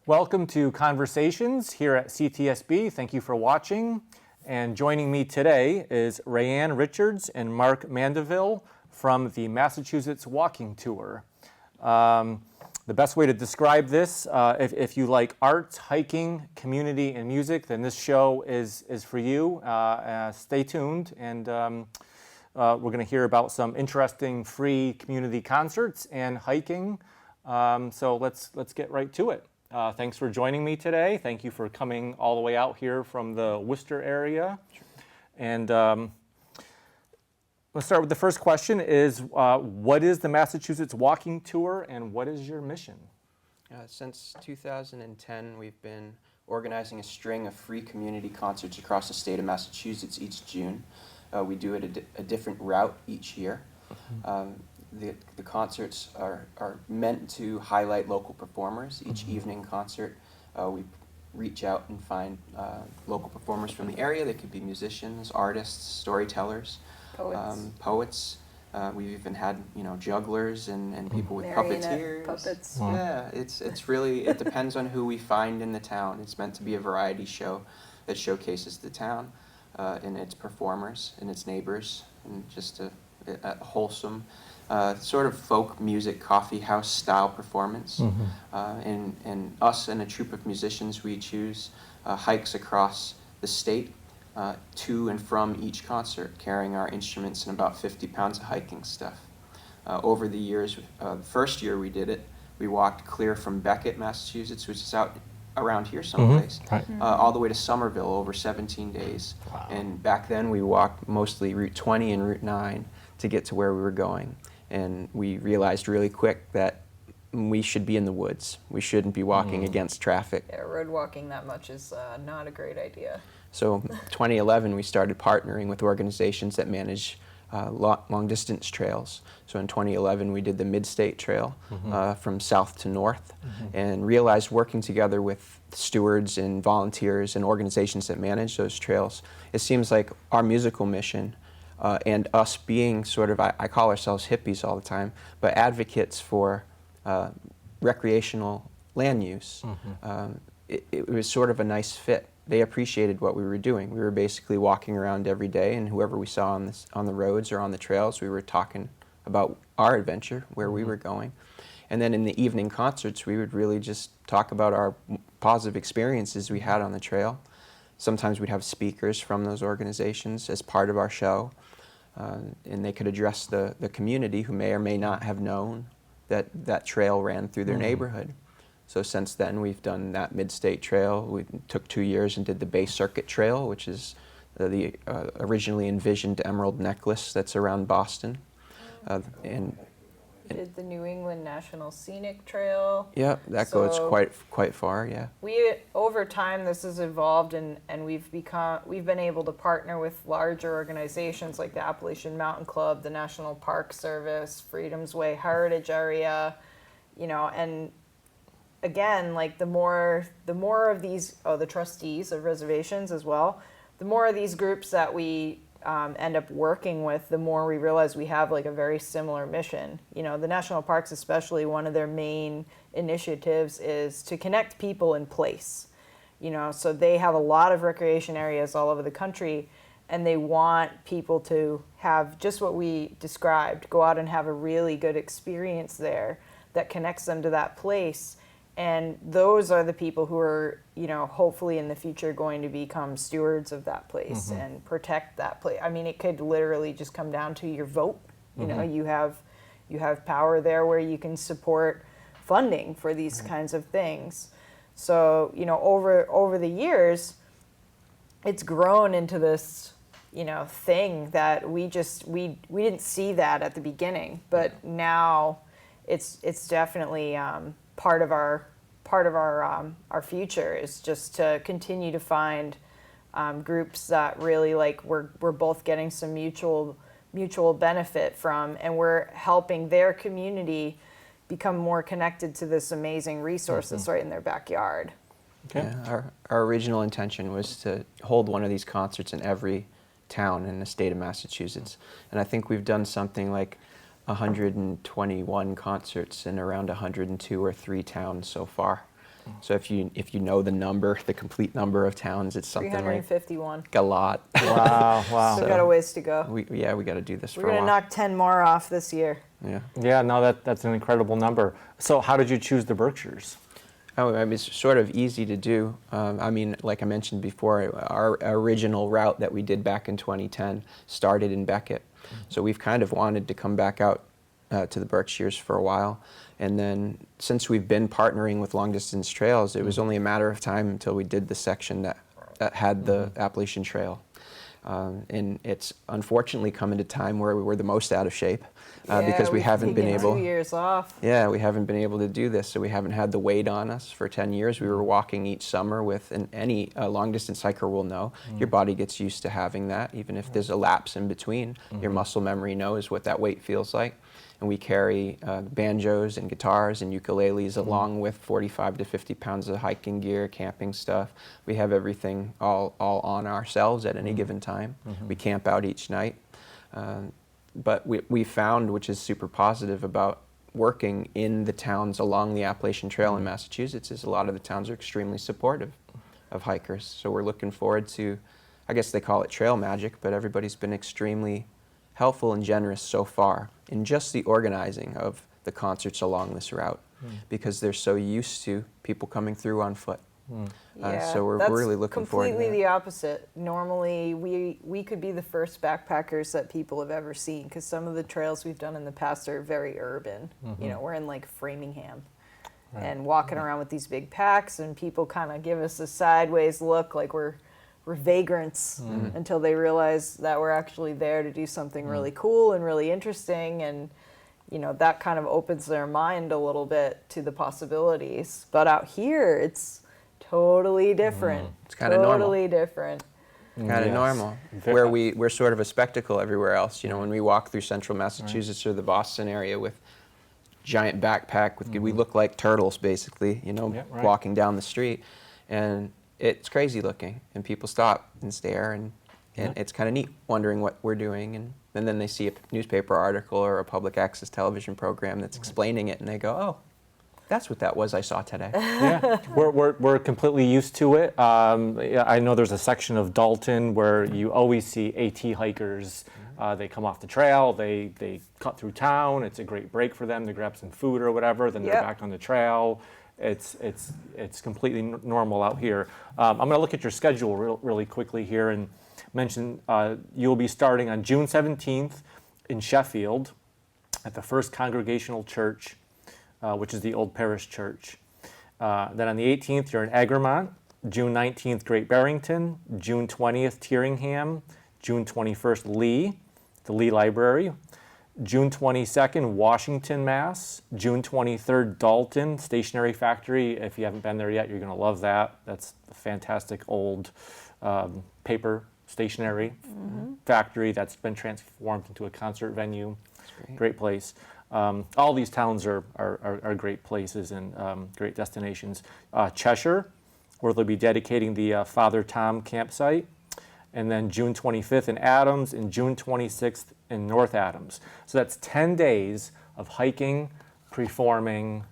Welcome to Conversations here at CTSB. Thank you for watching. And joining me today is Raianne Richards and Mark Mandeville from the Massachusetts Walking Tour. The best way to describe this, if you like arts, hiking, community, and music, then this show is for you. Stay tuned, and we're going to hear about some interesting free community concerts and hiking. So let's get right to it. Thanks for joining me today. Thank you for coming all the way out here from the Worcester area. Sure. And let's start with the first question is, what is the Massachusetts Walking Tour and what is your mission? Since 2010, we've been organizing a string of free community concerts across the state of Massachusetts each June. We do it a different route each year. The concerts are meant to highlight local performers. Each evening concert, we reach out and find local performers from the area. They could be musicians, artists, storytellers, poets. We've even had jugglers and people with puppeteers. Puppets. Wow. Yeah, it's really, it depends on who we find in the town. It's meant to be a variety show that showcases the town and its performers and its neighbors, and just a wholesome sort of folk music coffee house style performance. And us and a troupe of musicians, we choose hikes across the state to and from each concert, carrying our instruments and about 50 pounds of hiking stuff. Over the years, the first year we did it, we walked clear from Beckett, Massachusetts, which is out around here someplace, all the way to Somerville over 17 days. Wow. And back then we walked mostly Route 20 and Route 9 to get to where we were going. And we realized really quick that we should be in the woods. We shouldn't be walking against traffic. Yeah, road walking that much is not a great idea. So 2011, we started partnering with organizations that manage long-distance trails. So in 2011, we did the Mid-State Trail from south to north, and realized working together with stewards and volunteers and organizations that manage those trails, it seems like our musical mission and us being sort of, I call ourselves hippies all the time, but advocates for recreational land use, it was sort of a nice fit. They appreciated what we were doing. We were basically walking around every day, and whoever we saw on the roads or on the trails, we were talking about our adventure, where we were going. And then in the evening concerts, we would really just talk about our positive experiences we had on the trail. Sometimes we'd have speakers from those organizations as part of our show, and they could address the community who may or may not have known that trail ran through their neighborhood. So since then, we've done that Mid-State Trail. We took 2 years and did the Bay Circuit Trail, which is the originally envisioned emerald necklace that's around Boston. Did the New England National Scenic Trail. Yeah, that goes quite far, yeah. We, over time, this has evolved, and we've been able to partner with larger organizations like the Appalachian Mountain Club, the National Park Service, Freedom's Way Heritage Area, and again, like the more of these, the trustees of reservations as well, the more of these groups that we end up working with, the more we realize we have like a very similar mission. The national parks, especially, one of their main initiatives is to connect people in place. So they have a lot of recreation areas all over the country, and they want people to have just what we described, go out and have a really good experience there that connects them to that place. And those are the people who are, hopefully in the future going to become stewards of that place and protect that place. I mean, it could literally just come down to your vote. You have power there where you can support funding for these kinds of things. So, over the years, it's grown into this, thing that we didn't see that at the beginning, but now it's definitely part of our future is just to continue to find groups that really we're both getting some mutual benefit from, and we're helping their community become more connected to this amazing resource that's right in their backyard. Okay. Yeah, our original intention was to hold one of these concerts in every town in the state of Massachusetts, and I think we've done something like 121 concerts in around 102 or 3 towns so far. So if you know the complete number of towns, it's something like 351. a lot. Wow, wow. Still got a ways to go. we got to do this We're for a going to while. knock 10 more off this year. Yeah. Yeah, no, that's an incredible number. So how did you choose the Berkshires? Oh, I mean, it's sort of easy to do. I mean, like I mentioned before, our original route that we did back in 2010 started in Beckett. So we've kind of wanted to come back out to the Berkshires for a while. And then since we've been partnering with Long Distance Trails, it was only a matter of time until we did the section that had the Appalachian Trail. And it's unfortunately come at a time where we were the most out of shape because we haven't been able. 2 years off. Yeah, we haven't been able to do this, so we haven't had the weight on us for 10 years. We were walking each summer with, and any long-distance hiker will know, your body gets used to having that. Even if there's a lapse in between, your muscle memory knows what that weight feels like. And we carry banjos and guitars and ukuleles along with 45 to 50 pounds of hiking gear, camping stuff. We have everything all on ourselves at any given time. We camp out each night. But we found, which is super positive about working in the towns along the Appalachian Trail in Massachusetts, is a lot of the towns are extremely supportive of hikers. So we're looking forward to, I guess they call it trail magic, but everybody's been extremely helpful and generous so far in just the organizing of the concerts along this route because they're so used to people coming through on foot. So we're really looking forward to that. Completely the opposite. Normally, we could be the first backpackers that people have ever seen because some of the trails we've done in the past are very urban. You know, we're in like Framingham and walking around with these big packs, and people kind of give us a sideways look like we're vagrants until they realize that we're actually there to do something really cool and really interesting, and you know that kind of opens their mind a little bit to the possibilities. But out here, it's totally different. It's kind of normal. Totally different. Kind of normal. Where we're sort of a spectacle everywhere else. You know, when we walk through central Massachusetts or the Boston area with giant backpack, we look like turtles basically, you know, walking down the street. And it's crazy looking, and people stop and stare, and it's kind of neat, wondering what we're doing, and then they see a newspaper article or a public access television program that's explaining it, and they go, "Oh, that's what that was I saw today." Yeah, we're completely used to it. I know there's a section of Dalton where you always see AT hikers. They come off the trail, they cut through town. It's a great break for them to grab some food or whatever. Then they're back on the trail. It's completely normal out here. I'm going to look at your schedule really quickly here and mention you'll be starting on June 17th in Sheffield at the First Congregational Church, which is the old parish church. Then on the 18th, you're in Egremont. June 19th, Great Barrington. June 20th, Tyringham. June 21st, Lee, the Lee Library. June 22nd, Washington, Mass. June 23rd, Dalton Stationery Factory. If you haven't been there yet, you're going to love that. That's a fantastic old paper stationery factory that's been transformed into a concert venue. Great place. All these towns are great places and great destinations. Cheshire, where they'll be dedicating the Father Tom campsite. And then June 25th in Adams, and June 26th in North Adams. So that's 10 days of hiking, performing,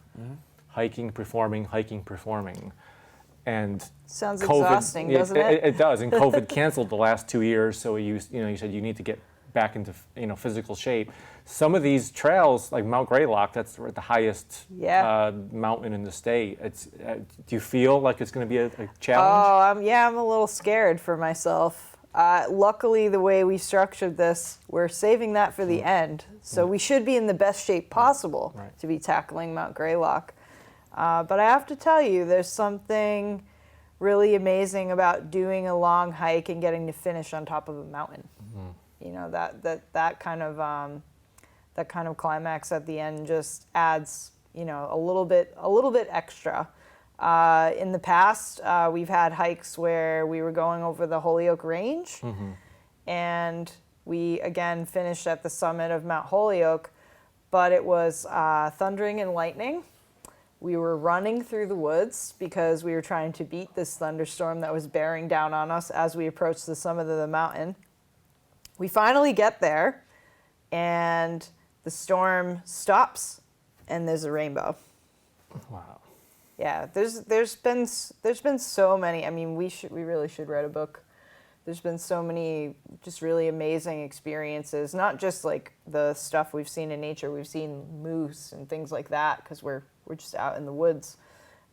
hiking, performing, hiking, performing. And Sounds COVID, exhausting, doesn't it? It does, and COVID canceled the last 2 years, so you said you need to get back into physical shape. Some of these trails, like Mount Greylock, that's the highest mountain in the state. Do you feel like it's going to be a challenge? Oh, I'm a little scared for myself. Luckily, the way we structured this, we're saving that for the end. So we should be in the best shape possible to be tackling Mount Greylock. But I have to tell you, there's something really amazing about doing a long hike and getting to finish on top of a mountain. You know, that kind of climax at the end just adds, a little bit extra. In the past, we've had hikes where we were going over the Holyoke Range, and we again finished at the summit of Mount Holyoke, but it was thundering and lightning. We were running through the woods because we were trying to beat this thunderstorm that was bearing down on us as we approached the summit of the mountain. We finally get there, and the storm stops, and there's a rainbow. Wow. Yeah, there's been so many. I mean, we really should write a book. There's been so many just really amazing experiences, not just like the stuff we've seen in nature. We've seen moose and things like that because we're just out in the woods.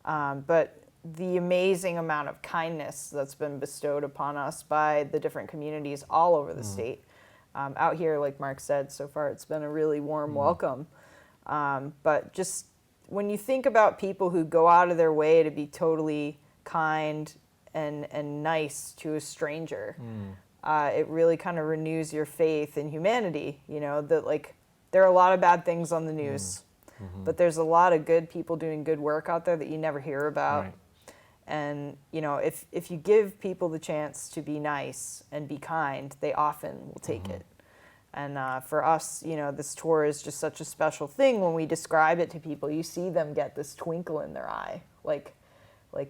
But the amazing amount of kindness that's been bestowed upon us by the different communities all over the state. Out here, like Mark said, so far it's been a really warm welcome. But just when you think about people who go out of their way to be totally kind and nice to a stranger, it really kind of renews your faith in humanity. You know, that like there are a lot of bad things on the news, but there's a lot of good people doing good work out there that you never hear about. Right. And, you know, if you give people the chance to be nice and be kind, they often will take it. And for us, you know, this tour is just such a special thing. When we describe it to people, you see them get this twinkle in their eye. Like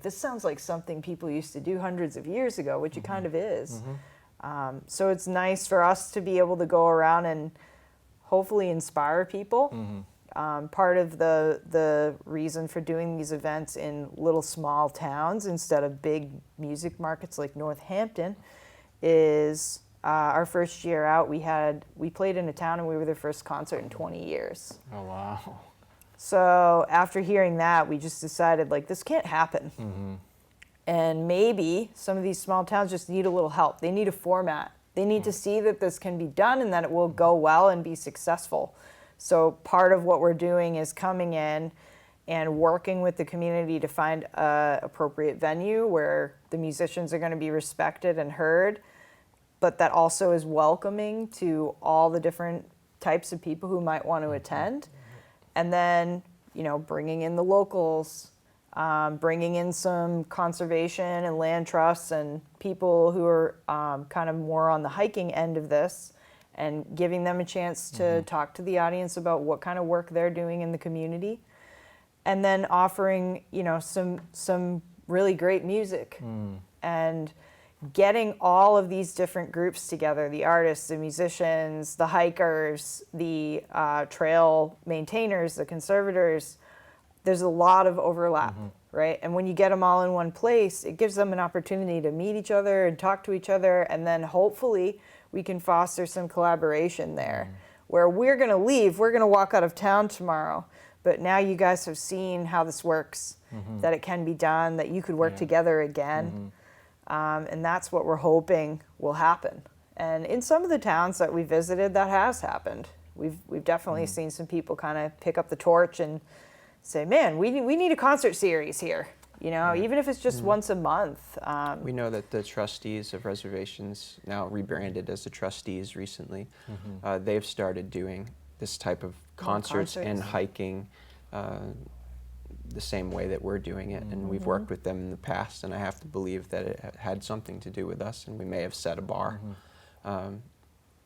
this sounds like something people used to do hundreds of years ago, which it kind of is. So it's nice for us to be able to go around and hopefully inspire people. Part of the reason for doing these events in little small towns instead of big music markets like Northampton is our first year out we played in a town and we were their first concert in 20 years. Oh, wow. So after hearing that, we just decided like this can't happen. And maybe some of these small towns just need a little help. They need a format. They need to see that this can be done and that it will go well and be successful. So part of what we're doing is coming in and working with the community to find an appropriate venue where the musicians are going to be respected and heard, but that also is welcoming to all the different types of people who might want to attend. And then, you know, bringing in the locals, bringing in some conservation and land trusts and people who are kind of more on the hiking end of this, and giving them a chance to talk to the audience about what kind of work they're doing in the community. And then offering, you know, some really great music. And getting all of these different groups together, the artists, the musicians, the hikers, the trail maintainers, the conservators, there's a lot of overlap, right? And when you get them all in one place, it gives them an opportunity to meet each other and talk to each other, and then hopefully we can foster some collaboration there where we're going to leave, we're going to walk out of town tomorrow, but now you guys have seen how this works, that it can be done, that you could work together again. And that's what we're hoping will happen. And in some of the towns that we visited, that has happened. We've definitely seen some people kind of pick up the torch and say, man, we need a concert series here. You know, even if it's just once a month. We know that the trustees of reservations, now rebranded as the trustees recently, they've started doing this type of concerts and hiking the same way that we're doing it. And we've worked with them in the past, and I have to believe that it had something to do with us, and we may have set a bar.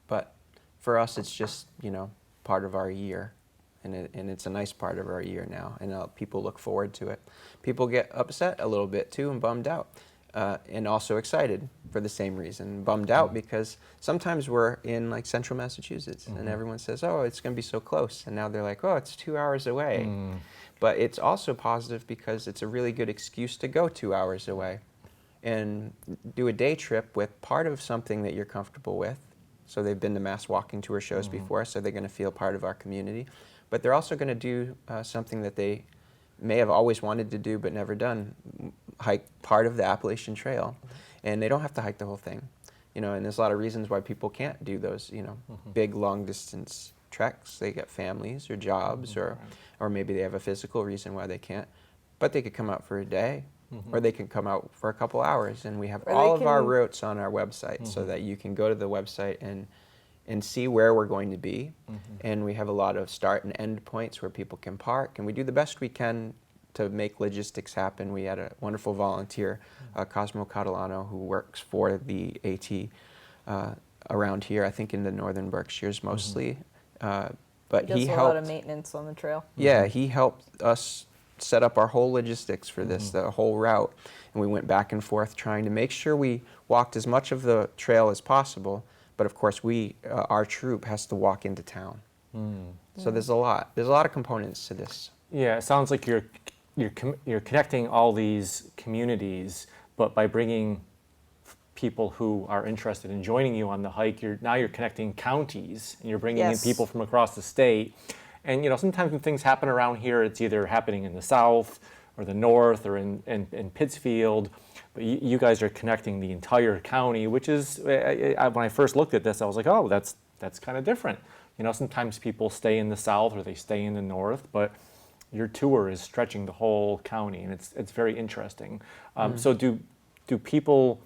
But for us, it's just, you know, part of our year. And it's a nice part of our year now, and people look forward to it. People get upset a little bit too and bummed out, and also excited for the same reason. Bummed out because sometimes we're in like central Massachusetts and everyone says, oh, it's going to be so close, and now they're like, oh, it's 2 hours away. But it's also positive because it's a really good excuse to go 2 hours away and do a day trip with part of something that you're comfortable with. So they've been to mass walking tour shows before, so they're going to feel part of our community. But they're also going to do something that they may have always wanted to do but never done, hike part of the Appalachian Trail. And they don't have to hike the whole thing. You know, and there's a lot of reasons why people can't do those, you know, big long distance treks. They get families or jobs or maybe they have a physical reason why they can't. But they could come out for a day or they can come out for a couple hours, and we have all of our routes on our website so that you can go to the website and see where we're going to be. And we have a lot of start and end points where people can park, and we do the best we can to make logistics happen. We had a wonderful volunteer, Cosmo Catalano, who works for the AT around here, I think in the northern Berkshires mostly. But he does a lot of maintenance on the trail. Yeah, he helped us set up our whole logistics for this, the whole route. And we went back and forth trying to make sure we walked as much of the trail as possible. But of course, our troop has to walk into town. So there's a lot of components to this. Yeah, it sounds like you're you're connecting all these communities, but by bringing people who are interested in joining you on the hike, you're connecting counties, and you're bringing in Yes. people from across the state. And sometimes when things happen around here, it's either happening in the south or the north or in Pittsfield. But you guys are connecting the entire county, which is, when I first looked at this, I was like, oh, that's kind of different. Sometimes people stay in the south or they stay in the north, but your tour is stretching the whole county, and it's very interesting. So do people,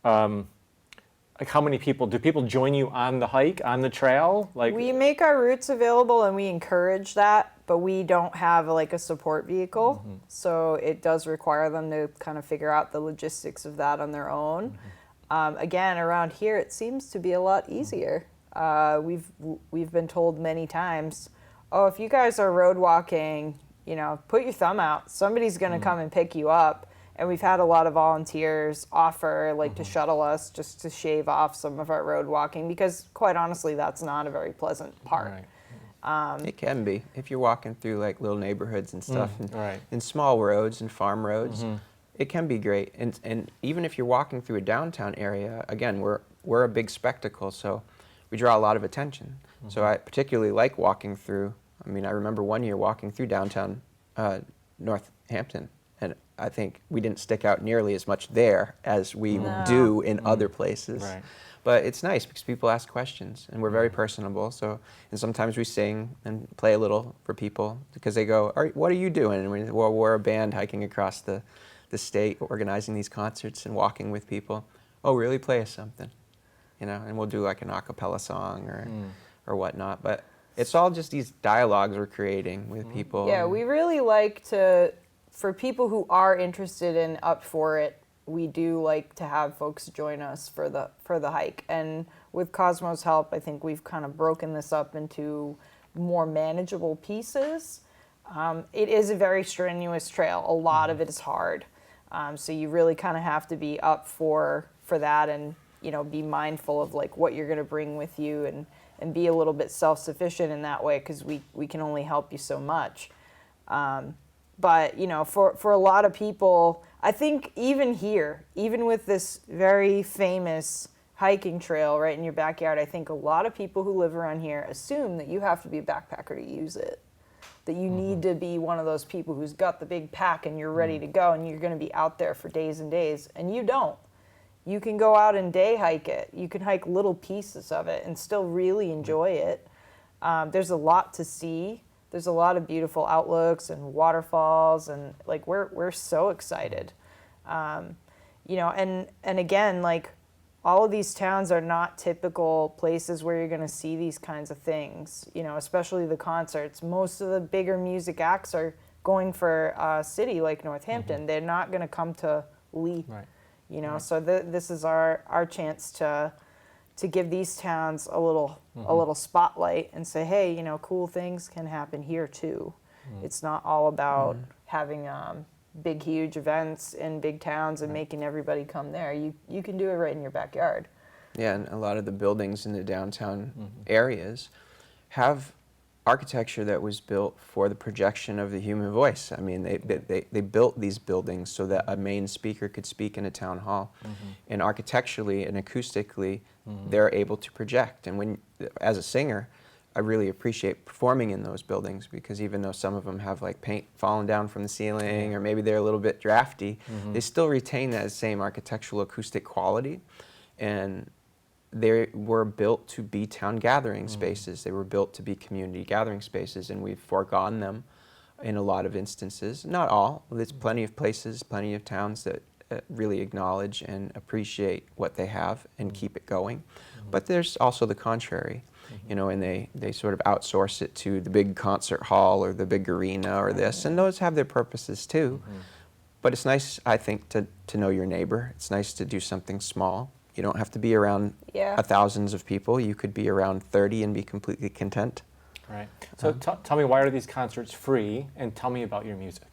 like how many people, do people join you on the hike, on the trail? Like, We make our routes available and we encourage that, but we don't have like a support vehicle. So it does require them to kind of figure out the logistics of that on their own. Again, around here, it seems to be a lot easier. We've been told many times, oh, if you guys are road walking, put your thumb out. Somebody's going to come and pick you up. And we've had a lot of volunteers offer to shuttle us just to shave off some of our road walking, because quite honestly, that's not a very pleasant part. Right. It can be if you're walking through like little neighborhoods and stuff, and, right. and small roads and farm roads. It can be great, and even if you're walking through a downtown area, again, we're a big spectacle, so we draw a lot of attention. So I particularly like walking through. I mean, I remember one year walking through downtown Northampton, and I think we didn't stick out nearly as much there as we do in other places. Right. But it's nice because people ask questions, and we're very personable. So, and sometimes we sing and play a little for people because they go, "What are you doing?" And we're a band hiking across the state, organizing these concerts and walking with people. Oh, really? Play us something, and we'll do like an a cappella song or whatnot. But it's all just these dialogues we're creating with people. Yeah, we really like for people who are interested and up for it, we do like to have folks join us for the hike. And with Cosmo's help, I think we've kind of broken this up into more manageable pieces. It is a very strenuous trail. A lot of it is hard. So you really kind of have to be up for that, and be mindful of like what you're going to bring with you, and be a little bit self-sufficient in that way, because we can only help you so much. But for a lot of people, I think even here, even with this very famous hiking trail right in your backyard, I think a lot of people who live around here assume that you have to be a backpacker to use it. That you need to be one of those people who's got the big pack and you're ready to go and you're going to be out there for days and days. And you don't. You can go out and day hike it. You can hike little pieces of it and still really enjoy it. There's a lot to see. There's a lot of beautiful outlooks and waterfalls, and like we're so excited. And again, like all of these towns are not typical places where you're going to see these kinds of things, especially the concerts. Most of the bigger music acts are going for a city like Northampton. They're not going to come to Lee, Right. So this is our chance to give these towns a little spotlight and say, hey, cool things can happen here too. It's not all about having big, huge events in big towns and making everybody come there. You can do it right in your backyard. Yeah, and a lot of the buildings in the downtown areas have architecture that was built for the projection of the human voice. I mean, they built these buildings so that a main speaker could speak in a town hall. And architecturally and acoustically, they're able to project. And as a singer, I really appreciate performing in those buildings, because even though some of them have like paint falling down from the ceiling, or maybe they're a little bit drafty, they still retain that same architectural acoustic quality. And they were built to be town gathering spaces. They were built to be community gathering spaces, and we've foregone them in a lot of instances. Not all. There's plenty of places, plenty of towns that really acknowledge and appreciate what they have and keep it going. But there's also the contrary, and they sort of outsource it to the big concert hall or the big arena or this, and those have their purposes too. But it's nice, I think, to know your neighbor. It's nice to do something small. You don't have to be around thousands of people. You could be around 30 and be completely content. Right. So tell me, why are these concerts free, and tell me about your music.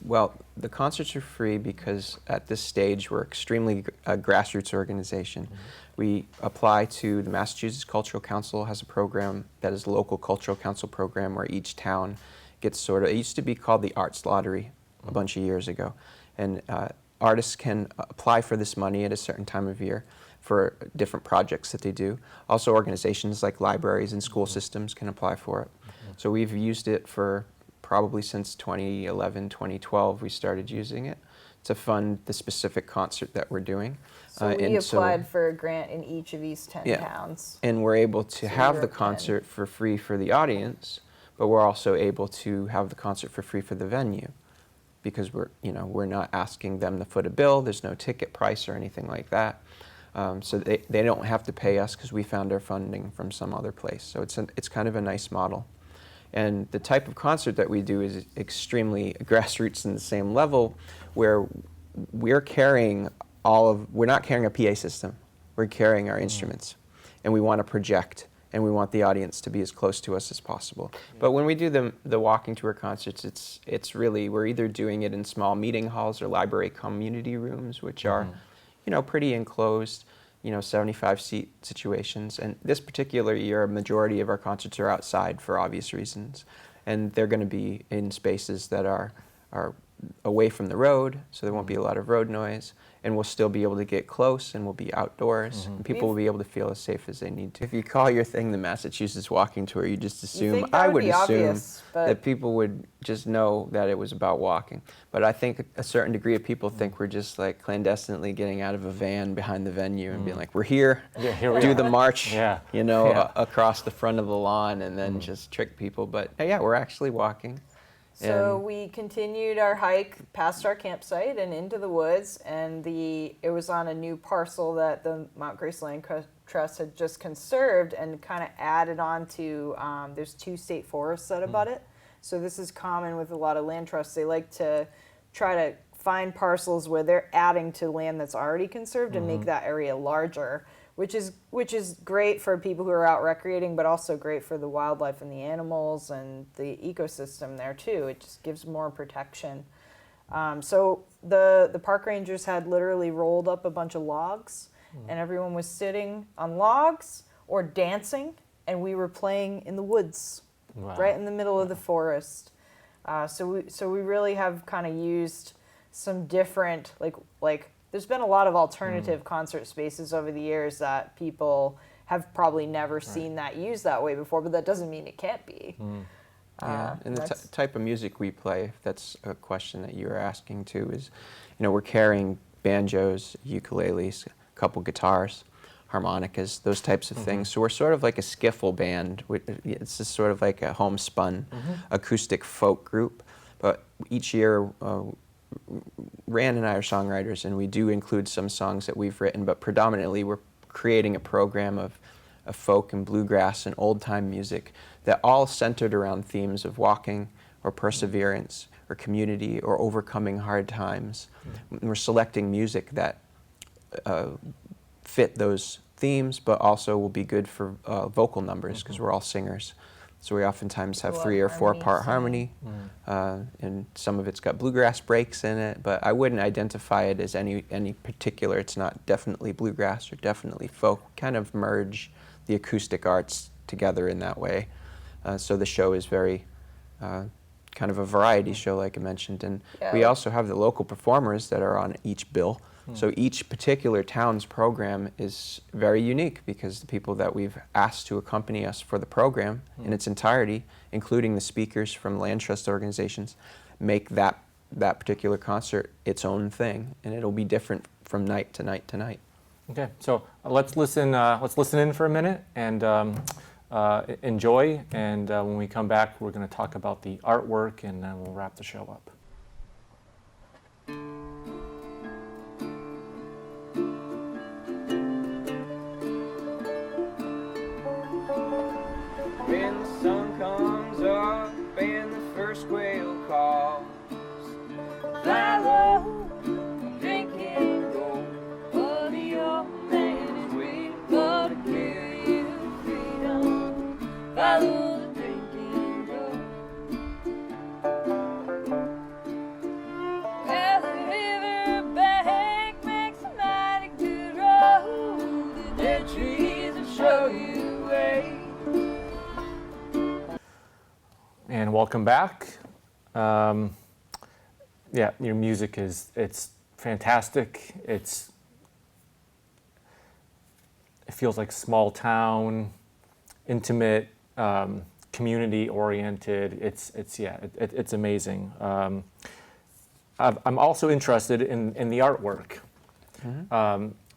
Well, the concerts are free because at this stage we're extremely a grassroots organization. We apply to the Massachusetts Cultural Council, has a program that is a local cultural council program where each town gets sort of, it used to be called the Arts Lottery a bunch of years ago. And artists can apply for this money at a certain time of year for different projects that they do. Also organizations like libraries and school systems can apply for it. So we've used it for probably since 2011, 2012 we started using it to fund the specific concert that we're doing. So we applied for a grant in each of these 10 towns. And we're able to have the Europe concert for free for the audience, but we're also able to have the concert for free for the venue, because we're not asking them to foot a bill. There's no ticket price or anything like that. So they don't have to pay us because we found our funding from some other place. So it's kind of a nice model. And the type of concert that we do is extremely grassroots in the same level, where we're carrying we're not carrying a PA system. We're carrying our instruments, and we want to project, and we want the audience to be as close to us as possible. But when we do the walking tour concerts, it's really, we're either doing it in small meeting halls or library community rooms, which are, pretty enclosed, 75-seat situations. And this particular year, a majority of our concerts are outside for obvious reasons. And they're going to be in spaces that are away from the road, so there won't be a lot of road noise. And we'll still be able to get close, and we'll be outdoors, and people will be able to feel as safe as they need to. If you call your thing the Massachusetts Walking Tour, you just assume, I would assume obvious, that people would just know that it was about walking. But I think a certain degree of people think we're just like clandestinely getting out of a van behind the venue and being like, we're here, do the march, across the front of the lawn, and then just trick people. But yeah, we're actually walking. So we continued our hike past our campsite and into the woods, and it was on a new parcel that the Mount Grace Land Trust had just conserved and kind of added on to, there's 2 state forests that abut it. So this is common with a lot of land trusts. They like to try to find parcels where they're adding to land that's already conserved and make that area larger, which is great for people who are out recreating, but also great for the wildlife and the animals and the ecosystem there too. It just gives more protection. So the park rangers had literally rolled up a bunch of logs, and everyone was sitting on logs or dancing, and we were playing in the woods, right in the middle of the forest. So we really have kind of used some different like. There's been a lot of alternative concert spaces over the years that people have probably never seen that used that way before, but that doesn't mean it can't be. And the type of music we play, if that's a question that you were asking too, is, we're carrying banjos, ukuleles, a couple guitars, harmonicas, those types of things. So we're sort of like a skiffle band. It's just sort of like a homespun acoustic folk group. But each year, Raianne and I are songwriters, and we do include some songs that we've written, but predominantly we're creating a program of folk and bluegrass and old-time music that all centered around themes of walking or perseverance or community or overcoming hard times. We're selecting music that fit those themes, but also will be good for vocal numbers, because we're all singers. So we oftentimes have 3 or 4 part harmony, and some of it's got bluegrass breaks in it, but I wouldn't identify it as any particular. It's not definitely bluegrass or definitely folk. Kind of merge the acoustic arts together in that way. So the show is very kind of a variety show, like I mentioned. And we also have the local performers that are on each bill. So each particular town's program is very unique, because the people that we've asked to accompany us for the program in its entirety, including the speakers from land trust organizations, make that particular concert its own thing, and it'll be different from night to night to night. Okay, so let's listen in for a minute and enjoy, and when we come back, we're going to talk about the artwork, and then we'll wrap the show up. When the sun comes up and the first quail calls, fly low, drink and go, for the old man is waiting for to carry you to freedom. Follow the drink and go. welcome back. Yeah, your music it's fantastic. It feels like small town, intimate, community oriented. It's amazing. I'm also interested in the artwork.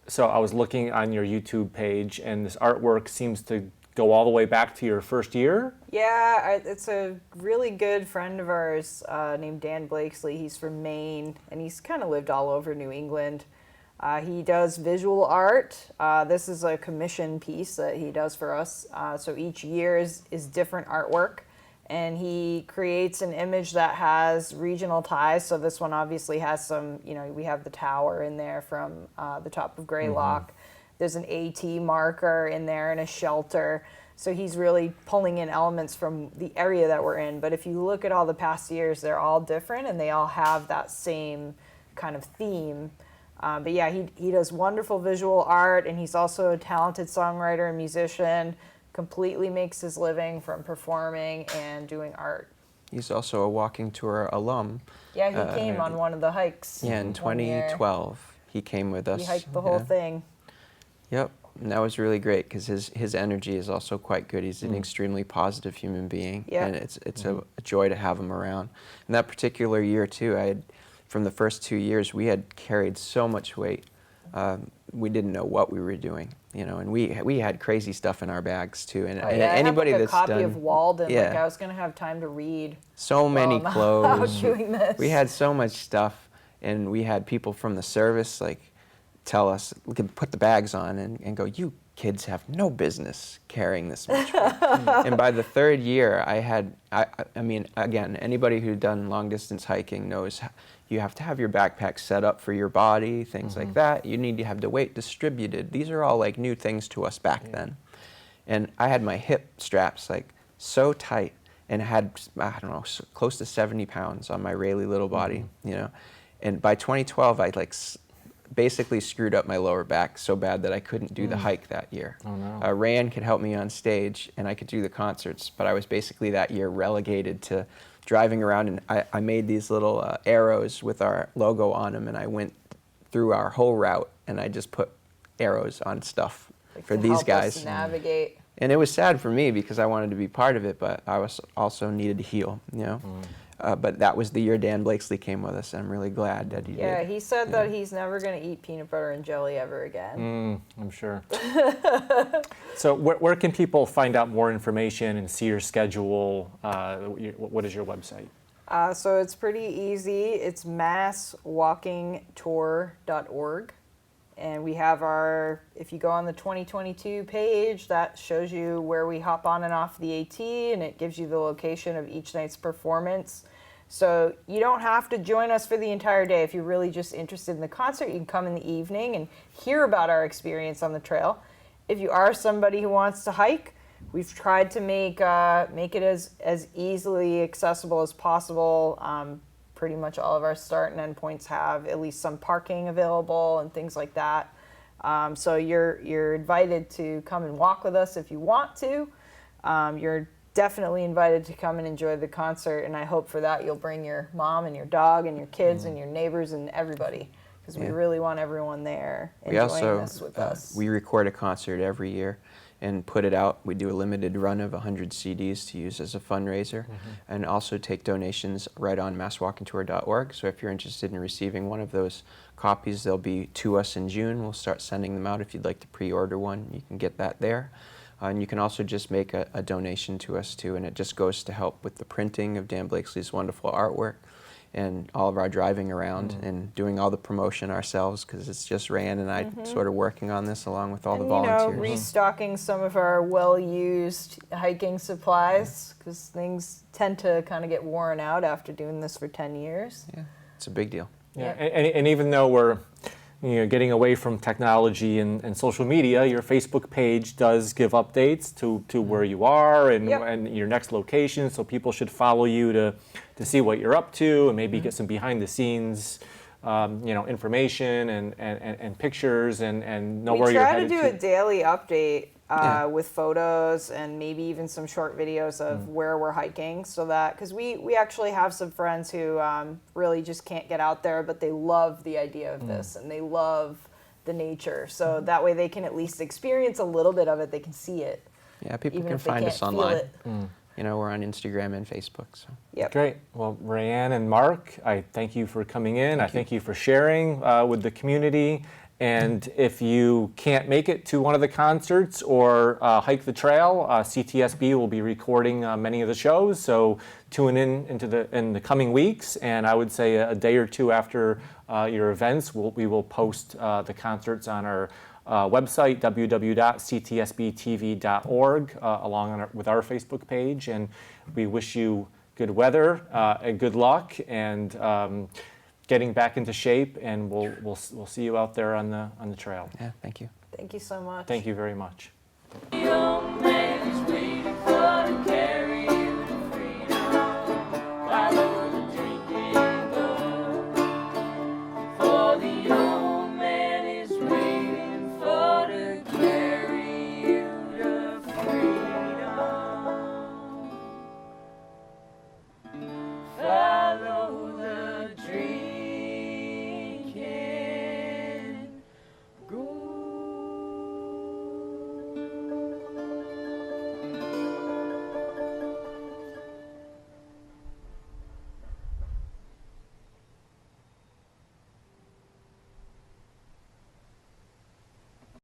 So I was looking on your YouTube page, and this artwork seems to go all the way back to your first year. Yeah, it's a really good friend of ours named Dan Blakesley. He's from Maine, and he's kind of lived all over New England. He does visual art. This is a commission piece that he does for us. So each year is different artwork, and he creates an image that has regional ties. So this one obviously has some, we have the tower in there from the top of Greylock. There's an AT marker in there and a shelter. So he's really pulling in elements from the area that we're in. But if you look at all the past years, they're all different, and they all have that same kind of theme. But yeah, he does wonderful visual art, and he's also a talented songwriter and musician, completely makes his living from performing and doing art. He's also a walking tour alum. Yeah, he came on one of the hikes. Yeah, in 2012, he came with us. He hiked the whole thing. Yep, and that was really great because his energy is also quite good. He's an extremely positive human being, and it's a joy to have him around. And that particular year too, from the first 2 years, we had carried so much weight. We didn't know what we were doing, and we had crazy stuff in our bags too. And, and anybody I had, that's a copy done, of Walden. Like I was gonna have time to read. So many while I'm clothes. out doing this. We had so much stuff, and we had people from the service tell us, we could put the bags on and go, you kids have no business carrying this much weight. And by the third year, I mean, again, anybody who's done long distance hiking knows you have to have your backpack set up for your body, things like that. You need to have the weight distributed. These are all new things to us back then. And I had my hip straps so tight and had, I don't know, close to 70 pounds on my really little body, And by 2012, I basically screwed up my lower back so bad that I couldn't do the hike that year. Oh, no. Raianne could help me on stage, and I could do the concerts, but I was basically that year relegated to driving around, and I made these little arrows with our logo on them, and I went through our whole route, and I just put arrows on stuff for to these help guys. us navigate. And it was sad for me because I wanted to be part of it, but I was also needed to heal, But that was the year Dan Blakesley came with us, and I'm really glad that he did. Yeah, he said that he's never going to eat peanut butter and jelly ever again. I'm sure. So where can people find out more information and see your schedule? What is your website? So it's pretty easy. It's masswalkingtour.org. And we have if you go on the 2022 page, that shows you where we hop on and off the AT, and it gives you the location of each night's performance. So you don't have to join us for the entire day. If you're really just interested in the concert, you can come in the evening and hear about our experience on the trail. If you are somebody who wants to hike, we've tried to make it as easily accessible as possible. Pretty much all of our start and end points have at least some parking available and things like that. So you're invited to come and walk with us if you want to. You're definitely invited to come and enjoy the concert, and I hope for that you'll bring your mom and your dog and your kids and your neighbors and everybody, because we really want everyone there enjoying this with us. We record a concert every year and put it out. We do a limited run of 100 CDs to use as a fundraiser, and also take donations right on masswalkingtour.org. So if you're interested in receiving one of those copies, they'll be to us in June. We'll start sending them out. If you'd like to pre-order one, you can get that there. And you can also just make a donation to us too, and it just goes to help with the printing of Dan Blakesley's wonderful artwork and all of our driving around and doing all the promotion ourselves, because it's just Raianne and I sort of working on this along with all the volunteers. Restocking some of our well-used hiking supplies, because things tend to kind of get worn out after doing this for 10 years. Yeah, it's a big deal. Yeah, and even though we're getting away from technology and social media, your Facebook page does give updates to where you are and your next location, so people should follow you to see what you're up to and maybe get some behind the scenes information and pictures and know We where you're try to headed do a daily update with photos and maybe even some short videos of where we're hiking, so that, because we actually have some friends who really just can't get out there, but they love the idea of this and they love the nature. So that way they can at least experience a little bit of it. They can see it. Yeah, people even can if they find can't us feel online. it. We're on Instagram and Facebook. So. Yep. Great. Well, Raianne and Mark, I thank you for coming in. Thank you for sharing with the community. And if you can't make it to one of the concerts or hike the trail, CTSB will be recording many of the shows. So tune in the coming weeks. And I would say a day or two after your events, we will post the concerts on our website, www.ctsbtv.org, along with our Facebook page. And we wish you good weather and good luck and getting back into shape. And we'll see you out there on the trail. Yeah, thank you. Thank you so much. Thank you very much. Yo.